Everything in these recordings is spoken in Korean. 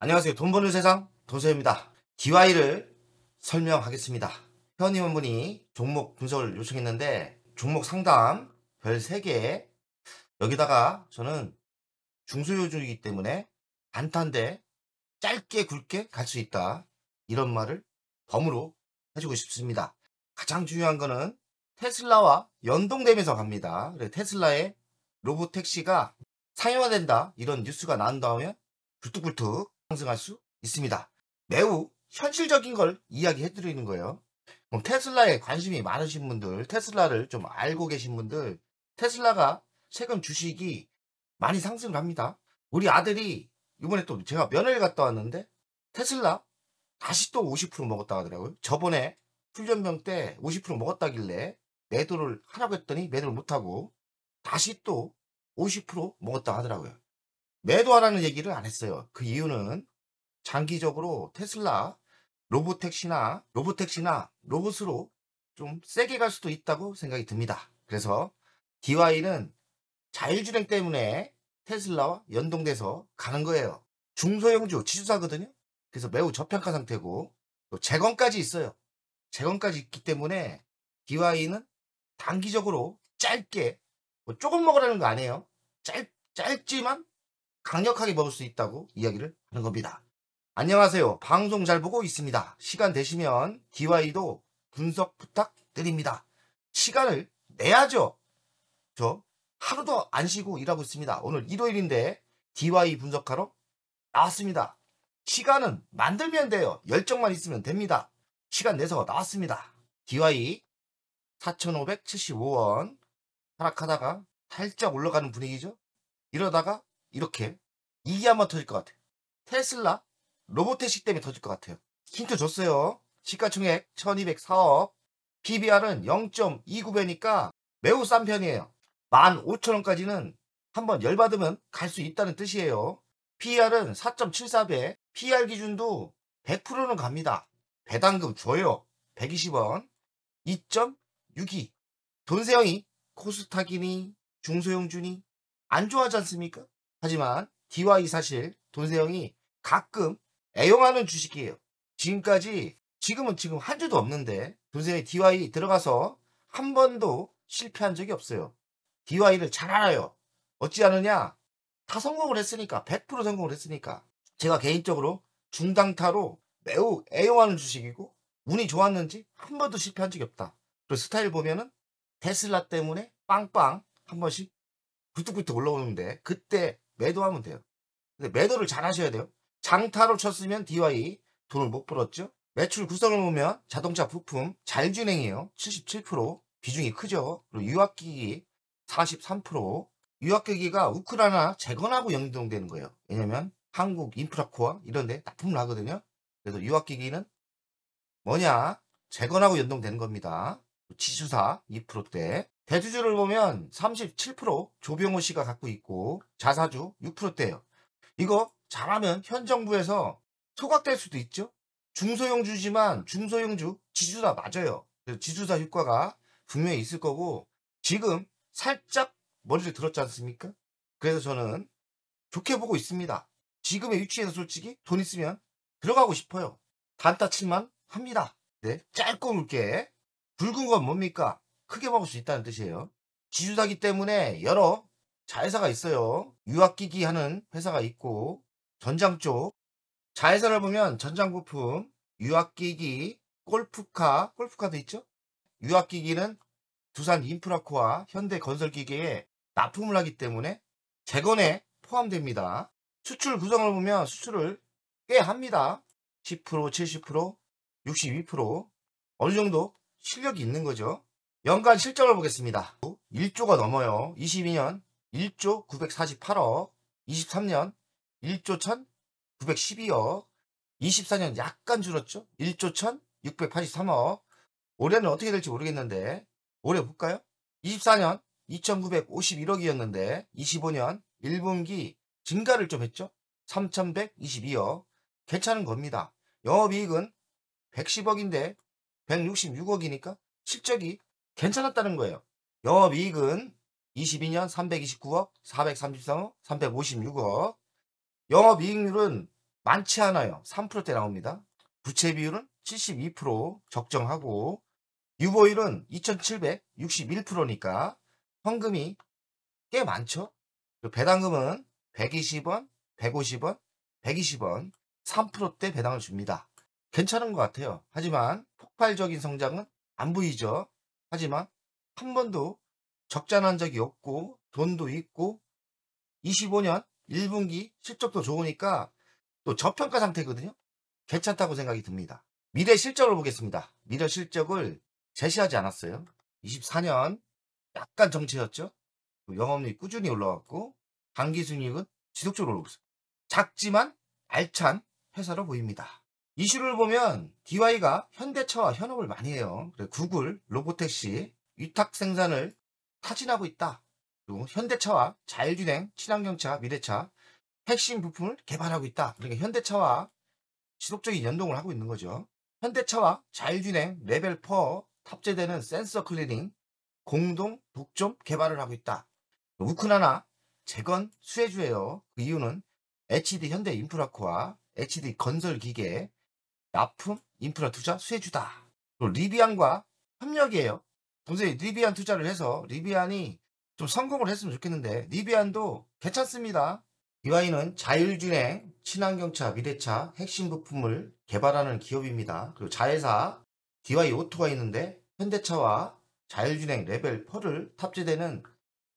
안녕하세요. 돈 버는 세상 돈세입니다. DY를 설명하겠습니다. 회원님분이 종목 분석을 요청했는데 종목 상담 별 3개 여기다가 저는 중소유주이기 때문에 단타인데 짧게 굵게 갈 수 있다. 이런 말을 덤으로 해주고 싶습니다. 가장 중요한 거는 테슬라와 연동되면서 갑니다. 그래서 테슬라의 로보택시가 상용화된다 이런 뉴스가 나온 다음에 불뚝불뚝 상승할 수 있습니다. 매우 현실적인 걸 이야기해 드리는 거예요. 그럼 테슬라에 관심이 많으신 분들, 테슬라를 좀 알고 계신 분들, 테슬라가 최근 주식이 많이 상승을 합니다. 우리 아들이 이번에 또 제가 면회를 갔다 왔는데 테슬라 다시 또 50% 먹었다 하더라고요. 저번에 훈련병 때 50% 먹었다길래 매도를 하라고 했더니 매도를 못하고 다시 또 50% 먹었다 하더라고요. 매도하라는 얘기를 안 했어요. 그 이유는 장기적으로 테슬라 로보택시나 로봇으로 좀 세게 갈 수도 있다고 생각이 듭니다. 그래서 DY는 자율주행 때문에 테슬라와 연동돼서 가는 거예요. 중소형주 지주사거든요. 그래서 매우 저평가 상태고 또 재건까지 있어요. 재건까지 있기 때문에 DY는 단기적으로 짧게 뭐 조금 먹으라는 거 아니에요. 짧지만 강력하게 먹을 수 있다고 이야기를 하는 겁니다. 안녕하세요. 방송 잘 보고 있습니다. 시간 되시면 DY도 분석 부탁드립니다. 시간을 내야죠. 저 하루도 안 쉬고 일하고 있습니다. 오늘 일요일인데 DY 분석하러 나왔습니다. 시간은 만들면 돼요. 열정만 있으면 됩니다. 시간 내서 나왔습니다. DY 4,575원 하락하다가 살짝 올라가는 분위기죠. 이러다가 이렇게 이게 한번 터질 것 같아요. 테슬라 로보택시 때문에 터질 것 같아요. 힌트 줬어요. 시가총액 1204억, PBR은 0.29배니까 매우 싼 편이에요. 15,000원까지는 한번 열받으면 갈 수 있다는 뜻이에요. PER은 4.74배, PER 기준도 100%는 갑니다. 배당금 줘요. 120원, 2.62. 돈세형이 코스닥이니 중소형주니 안 좋아하지 않습니까? 하지만 DY 사실 돈세형이 가끔 애용하는 주식이에요. 지금은 한 주도 없는데 돈세형이 DY 들어가서 한 번도 실패한 적이 없어요. DY를 잘 알아요. 어찌 아느냐? 다 성공을 했으니까, 100% 성공을 했으니까. 제가 개인적으로 중당타로 매우 애용하는 주식이고 운이 좋았는지 한 번도 실패한 적이 없다. 그리고 스타일 보면은 테슬라 때문에 빵빵 한 번씩 굴뚝굴뚝 올라오는데 그때 매도하면 돼요. 근데 매도를 잘 하셔야 돼요. 장타로 쳤으면 DY 돈을 못 벌었죠. 매출 구성을 보면 자동차 부품 자율주행이에요. 77%. 비중이 크죠. 그리고 유압기기 43%. 유압기기가 우크라이나 재건하고 연동되는 거예요. 왜냐면 한국 인프라코어 이런 데 납품을 하거든요. 그래서 유압기기는 뭐냐? 재건하고 연동되는 겁니다. 지주사 2%대. 대주주를 보면 37% 조병호 씨가 갖고 있고 자사주 6%대예요. 이거 잘하면 현 정부에서 소각될 수도 있죠. 중소형주지만 중소형주 지주사 맞아요. 그래서 지주사 효과가 분명히 있을 거고 지금 살짝 머리를 들었지 않습니까? 그래서 저는 좋게 보고 있습니다. 지금의 위치에서 솔직히 돈 있으면 들어가고 싶어요. 단타 칠만 합니다. 네, 짧고 굵게. 굵은 건 뭡니까? 크게 먹을 수 있다는 뜻이에요. 지주사기 때문에 여러 자회사가 있어요. 유압기기 하는 회사가 있고 전장 쪽 자회사를 보면 전장 부품, 유압기기, 골프카도 있죠. 유압기기는 두산 인프라코와 현대건설기계에 납품을 하기 때문에 재건에 포함됩니다. 수출 구성을 보면 수출을 꽤 합니다. 10%, 70%, 62% 어느 정도 실력이 있는 거죠. 연간 실적을 보겠습니다. 1조가 넘어요. 22년 1조 948억, 23년 1조 1912억, 24년 약간 줄었죠. 1조 1683억. 올해는 어떻게 될지 모르겠는데 올해 볼까요? 24년 2951억이었는데 25년 1분기 증가를 좀 했죠. 3122억. 괜찮은 겁니다. 영업이익은 110억인데 166억이니까 실적이 괜찮았다는 거예요. 영업이익은 22년 329억, 433억, 356억. 영업이익률은 많지 않아요. 3%대 나옵니다. 부채 비율은 72% 적정하고 유보율은 2761%니까 현금이 꽤 많죠. 배당금은 120원, 150원, 120원 3%대 배당을 줍니다. 괜찮은 것 같아요. 하지만 폭발적인 성장은 안 보이죠. 하지만 한 번도 적자난 적이 없고 돈도 있고 25년 1분기 실적도 좋으니까 또 저평가 상태거든요. 괜찮다고 생각이 듭니다. 미래 실적을 보겠습니다. 미래 실적을 제시하지 않았어요. 24년 약간 정체였죠. 영업이익 꾸준히 올라왔고 당기순이익은 지속적으로 오르고 있어요. 작지만 알찬 회사로 보입니다. 이슈를 보면 DY가 현대차와 현업을 많이 해요. 구글, 로보택시, 위탁 생산을 타진하고 있다. 그리고 현대차와 자율주행, 친환경차, 미래차 핵심 부품을 개발하고 있다. 그러니까 현대차와 지속적인 연동을 하고 있는 거죠. 현대차와 자율주행 레벨 4 탑재되는 센서 클리닝 공동 독점 개발을 하고 있다. 우크라이나 재건 수혜주예요. 그 이유는 HD 현대 인프라코와 HD 건설기계 납품 인프라 투자 수혜주다. 그리고 리비안과 협력이에요. 도저히 리비안 투자를 해서 리비안이 좀 성공을 했으면 좋겠는데 리비안도 괜찮습니다. DY는 자율주행, 친환경차, 미래차 핵심 부품을 개발하는 기업입니다. 그리고 자회사 DY 오토가 있는데 현대차와 자율주행 레벨 4를 탑재되는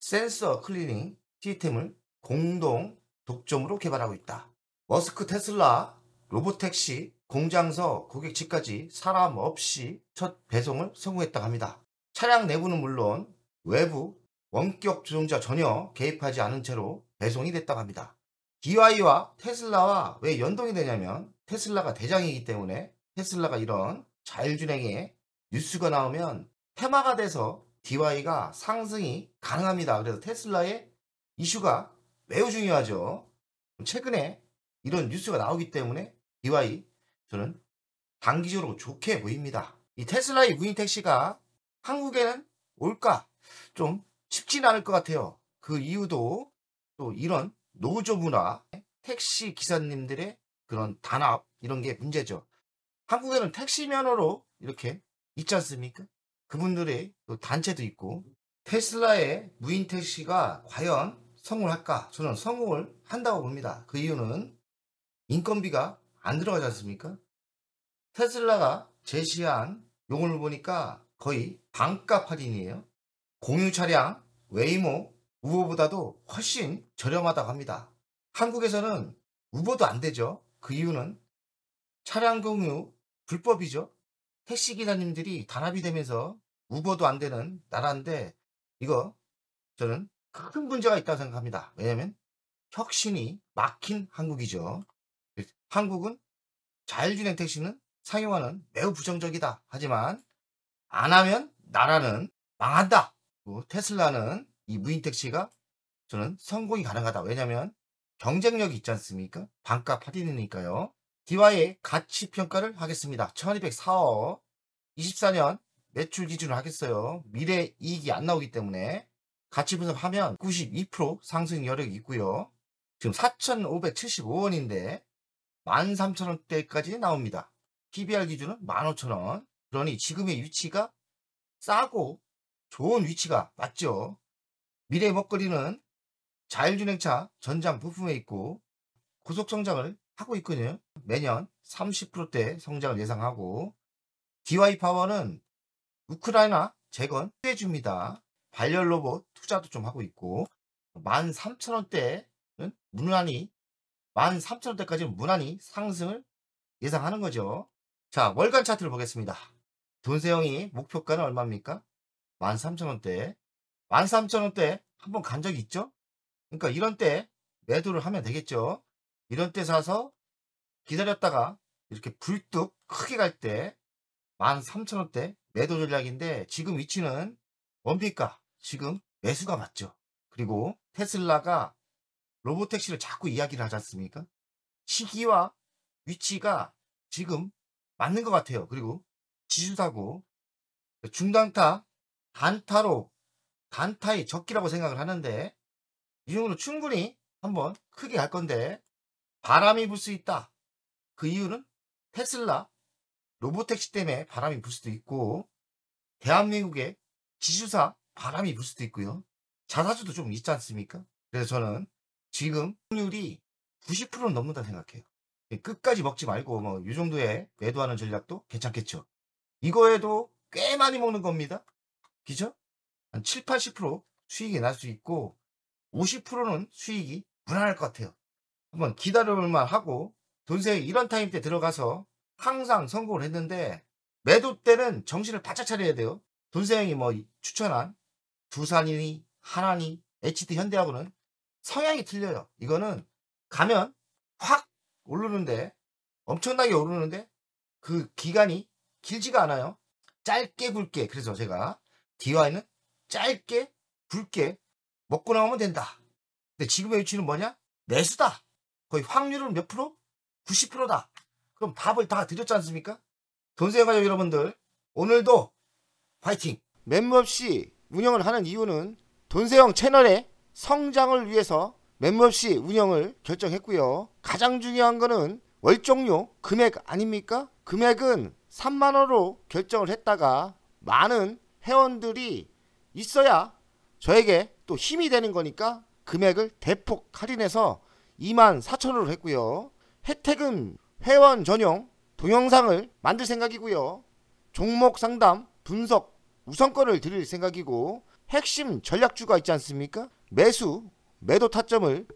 센서 클리닝 시스템을 공동 독점으로 개발하고 있다. 머스크 테슬라 로보택시 공장서 고객지까지 사람 없이 첫 배송을 성공했다고 합니다. 차량 내부는 물론 외부 원격 조종자 전혀 개입하지 않은 채로 배송이 됐다고 합니다. DY와 테슬라와 왜 연동이 되냐면 테슬라가 대장이기 때문에 테슬라가 이런 자율주행에 뉴스가 나오면 테마가 돼서 DY가 상승이 가능합니다. 그래서 테슬라의 이슈가 매우 중요하죠. 최근에 이런 뉴스가 나오기 때문에 DY 저는 단기적으로 좋게 보입니다. 이 테슬라의 무인 택시가 한국에는 올까? 좀 쉽지는 않을 것 같아요. 그 이유도 또 이런 노조 문화, 택시 기사님들의 그런 단합 이런 게 문제죠. 한국에는 택시 면허로 이렇게 있지 않습니까? 그분들의 또 단체도 있고 테슬라의 무인 택시가 과연 성공을 할까? 저는 성공을 한다고 봅니다. 그 이유는 인건비가 안 들어가지 않습니까? 테슬라가 제시한 요금을 보니까 거의 반값 할인이에요. 공유 차량, 웨이모, 우버보다도 훨씬 저렴하다고 합니다. 한국에서는 우버도 안 되죠. 그 이유는 차량 공유 불법이죠. 택시 기사님들이 단합이 되면서 우버도 안 되는 나라인데 이거 저는 큰 문제가 있다고 생각합니다. 왜냐하면 혁신이 막힌 한국이죠. 한국은 자율주행 택시는 상용화는 매우 부정적이다. 하지만 안 하면 나라는 망한다. 테슬라는 이 무인 택시가 저는 성공이 가능하다. 왜냐하면 경쟁력이 있지 않습니까? 반값 할인이니까요. DY의 가치 평가를 하겠습니다. 1204억 24년 매출 기준으로 하겠어요. 미래 이익이 안 나오기 때문에 가치 분석하면 92% 상승 여력이 있고요. 지금 4,575원인데 13,000원대까지 나옵니다. PBR 기준은 15,000원. 그러니 지금의 위치가 싸고 좋은 위치가 맞죠. 미래 먹거리는 자율주행차 전장 부품에 있고 고속성장을 하고 있거든요. 매년 30%대 성장을 예상하고 DY 파워는 우크라이나 재건 해줍니다. 발열 로봇 투자도 좀 하고 있고 13,000원대는 무난히 13,000원대까지는 무난히 상승을 예상하는 거죠. 자, 월간 차트를 보겠습니다. 돈세영이 목표가는 얼마입니까? 13,000원대. 13,000원대 한번 간 적이 있죠? 그러니까 이런 때 매도를 하면 되겠죠. 이런 때 사서 기다렸다가 이렇게 불뚝 크게 갈 때 13,000원대 매도 전략인데 지금 위치는 뭡니까? 지금 매수가 맞죠. 그리고 테슬라가 로보택시를 자꾸 이야기를 하지 않습니까? 시기와 위치가 지금 맞는 것 같아요. 그리고 지수사고 중단타 단타로 단타의 적기라고 생각을 하는데 이 정도로 충분히 한번 크게 갈 건데 바람이 불 수 있다. 그 이유는 테슬라 로보택시 때문에 바람이 불 수도 있고, 대한민국의 지주사 바람이 불 수도 있고요. 자사주도 좀 있지 않습니까? 그래서 저는 지금 확률이 90%는 넘는다 생각해요. 끝까지 먹지 말고 뭐 이 정도에 매도하는 전략도 괜찮겠죠. 이거에도 꽤 많이 먹는 겁니다. 그죠? 한 7, 80% 수익이 날 수 있고 50%는 수익이 무난할 것 같아요. 한번 기다려볼만 하고, 돈세이 이런 타임 때 들어가서 항상 성공을 했는데, 매도 때는 정신을 바짝 차려야 돼요. 돈세형이 뭐 추천한 두산이니 하나니 HD 현대하고는 성향이 틀려요. 이거는 가면 확 오르는데, 엄청나게 오르는데 그 기간이 길지가 않아요. 짧게 굵게. 그래서 제가 DY는 짧게 굵게 먹고 나오면 된다. 근데 지금의 위치는 뭐냐? 매수다. 거의 확률은 몇 프로? 90%다. 그럼 답을 다 드렸지 않습니까? 돈세형 가족 여러분들, 오늘도 화이팅! 멤버없이 운영을 하는 이유는 돈세형 채널의 성장을 위해서 멤버없이 운영을 결정했고요. 가장 중요한 거는 월종료 금액 아닙니까? 금액은 3만원으로 결정을 했다가 많은 회원들이 있어야 저에게 또 힘이 되는 거니까 금액을 대폭 할인해서 24,000원으로 했고요. 혜택은 회원 전용 동영상을 만들 생각이고요. 종목 상담 분석 우선권을 드릴 생각이고, 핵심 전략주가 있지 않습니까? 매수 매도 타점을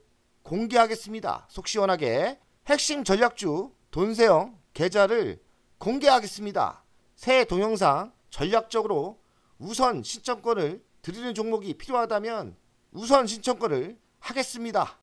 공개하겠습니다. 속 시원하게 핵심 전략주 돈세형 계좌를 공개하겠습니다. 새 동영상 전략적으로 우선 신청권을 드리는 종목이 필요하다면 우선 신청권을 하겠습니다.